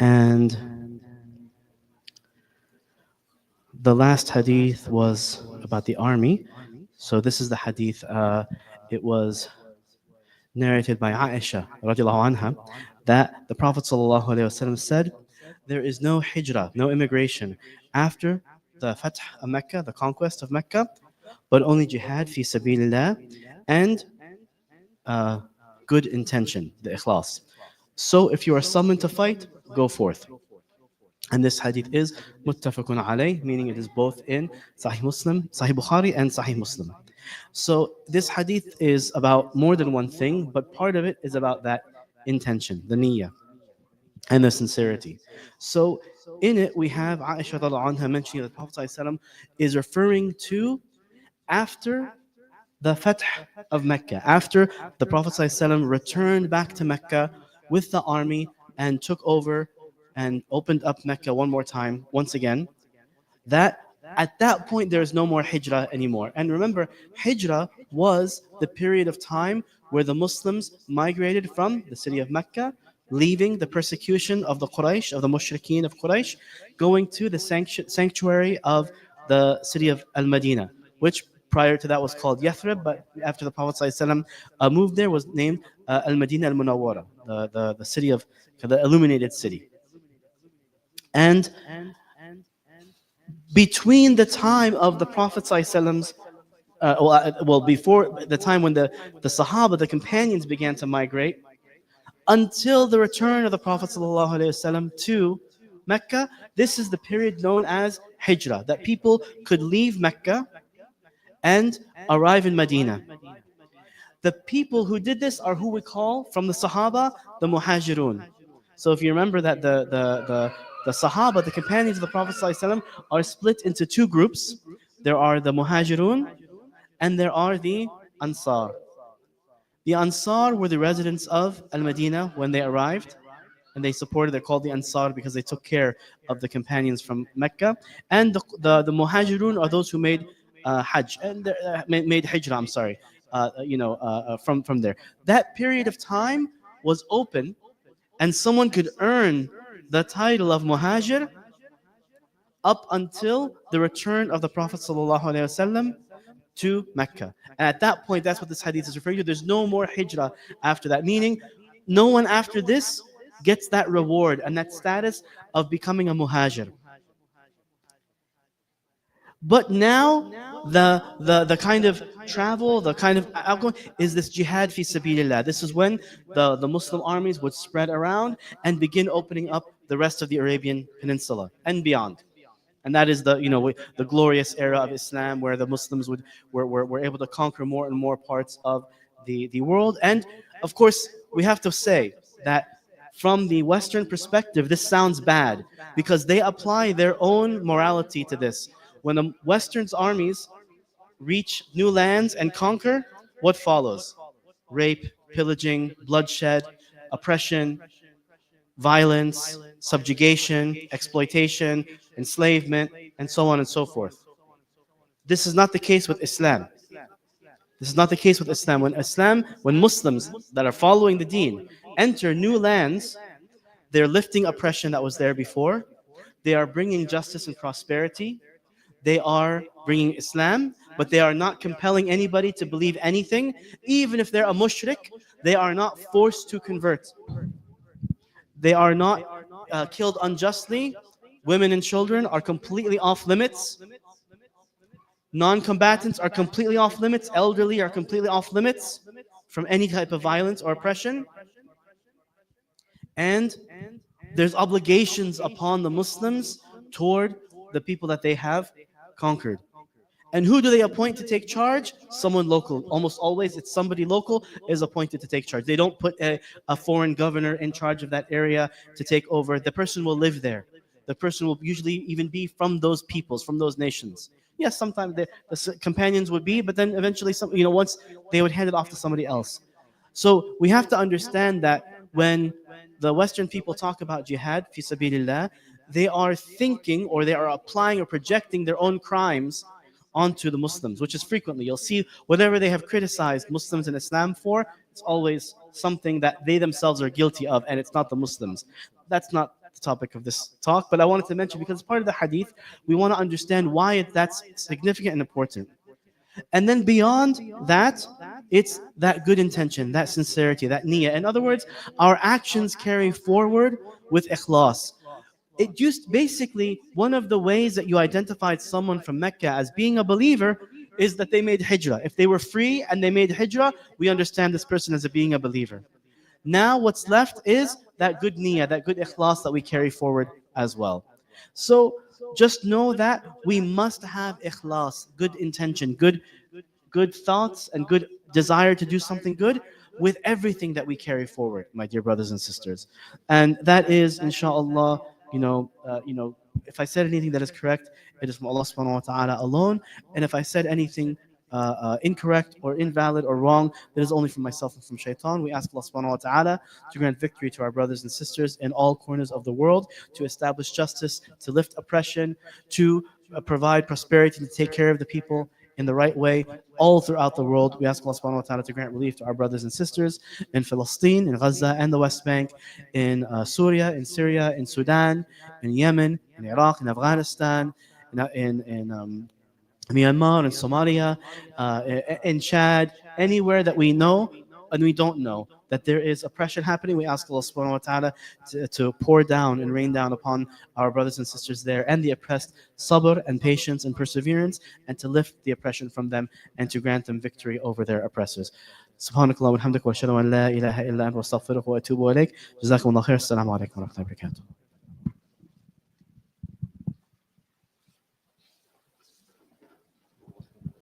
And the last hadith was about the army. So this is the hadith. It was narrated by Aisha radiallahu anha that the Prophet sallallahu alaihi wasallam said, "There is no hijrah, no immigration after the Fath of Mecca, the conquest of Mecca, but only jihad fi sabilillah and uh, good intention, the ikhlas. So if you are summoned to fight, go forth." And this hadith is muttafaqun alayh, meaning it is both in Sahih Muslim, Sahih Bukhari, and Sahih Muslim. So this hadith is about more than one thing, but part of it is about that intention, the niyyah, and the sincerity. So in it, we have Aisha radiallahu anha mentioning that the Prophet ﷺ is referring to after the Fath of Mecca, after the Prophet ﷺ returned back to Mecca with the army and took over and opened up Mecca one more time, once again, that at that point there is no more hijrah anymore. And remember, hijrah was the period of time where the Muslims migrated from the city of Mecca, leaving the persecution of the Quraysh, of the mushrikeen of Quraysh, going to the sanctuary of the city of Al-Madinah, which prior to that was called Yathrib, but after the Prophet ﷺ moved there was named Al-Madinah Al-Munawwara, the city of the illuminated city. And between the time of the Prophet ﷺ's before the time when the Sahaba, the companions, began to migrate, until the return of the Prophet ﷺ to Mecca, this is the period known as Hijrah, that people could leave Mecca and arrive in Medina. The people who did this are who we call, from the Sahaba, the Muhajirun. So if you remember that the Sahaba, the companions of the Prophet ﷺ, are split into two groups. There are the Muhajirun and there are the Ansar. The Ansar were the residents of Al-Madinah when they arrived, and they supported, they're called the Ansar because they took care of the companions from Mecca. And the Muhajirun are those who made Hajj, and made Hijrah, I'm sorry, from there. That period of time was open, and someone could earn the title of Muhajir up until the return of the Prophet ﷺ to Mecca. And at that point, that's what this hadith is referring to. There's no more hijrah after that, meaning no one after this gets that reward and that status of becoming a muhajir. But now the kind of travel, the kind of outgoing is this jihad fi sabilillah. This is when the Muslim armies would spread around and begin opening up the rest of the Arabian Peninsula and beyond. And that is the glorious era of Islam, where the Muslims were able to conquer more and more parts of the world. And of course, we have to say that from the Western perspective, this sounds bad because they apply their own morality to this. When the Western's armies reach new lands and conquer, what follows? Rape, pillaging, bloodshed, oppression, violence, subjugation, exploitation, enslavement, and so on and so forth. This is not the case with Islam. This is not the case with Islam. When Muslims that are following the deen enter new lands, they're lifting oppression that was there before. They are bringing justice and prosperity. They are bringing Islam, but they are not compelling anybody to believe anything. Even if they're a mushrik, they are not forced to convert. They are not killed unjustly. Women and children are completely off limits. Non-combatants are completely off limits. Elderly are completely off limits from any type of violence or oppression. And there's obligations upon the Muslims toward the people that they have conquered. And who do they appoint to take charge? Someone local. Almost always it's somebody local is appointed to take charge. They don't put a foreign governor in charge of that area to take over. The person will live there. The person will usually even be from those peoples, from those nations. Yes, sometimes the companions would be, but then eventually once they would hand it off to somebody else. So we have to understand that when the Western people talk about jihad, fi sabilillah, they are thinking or they are applying or projecting their own crimes onto the Muslims, which is frequently. You'll see whatever they have criticized Muslims and Islam for, it's always something that they themselves are guilty of, and it's not the Muslims. That's not the topic of this talk, but I wanted to mention because it's part of the hadith, we want to understand why that's significant and important. And then beyond that, it's that good intention, that sincerity, that niyyah. In other words, our actions carry forward with ikhlas. It just basically one of the ways that you identified someone from Mecca as being a believer is that they made hijrah. If they were free and they made hijrah, we understand this person as being a believer. Now what's left is that good niyyah, that good ikhlas that we carry forward as well. So just know that we must have ikhlas, good intention, good thoughts and good desire to do something good with everything that we carry forward, my dear brothers and sisters. And that is, inshallah, if I said anything that is correct, it is from Allah subhanahu wa ta'ala alone. And if I said anything incorrect or invalid or wrong, that is only from myself and from shaitan. We ask Allah subhanahu wa ta'ala to grant victory to our brothers and sisters in all corners of the world, to establish justice, to lift oppression, to provide prosperity, to take care of the people in the right way all throughout the world. We ask Allah subhanahu wa ta'ala to grant relief to our brothers and sisters in Palestine, in Gaza and the West Bank, in Syria, in Sudan, in Yemen, in Iraq, in Afghanistan, in Myanmar and Somalia, in Chad, anywhere that we know and we don't know that there is oppression happening, we ask Allah subhanahu wa ta'ala to pour down and rain down upon our brothers and sisters there and the oppressed sabr and patience and perseverance, and to lift the oppression from them and to grant them victory over their oppressors. سبحانك اللهم وبحمدك واشهد ان لا اله الا انت واستغفرك واتوب اليك. جزاكم الله خير. السلام عليكم ورحمه الله وبركاته.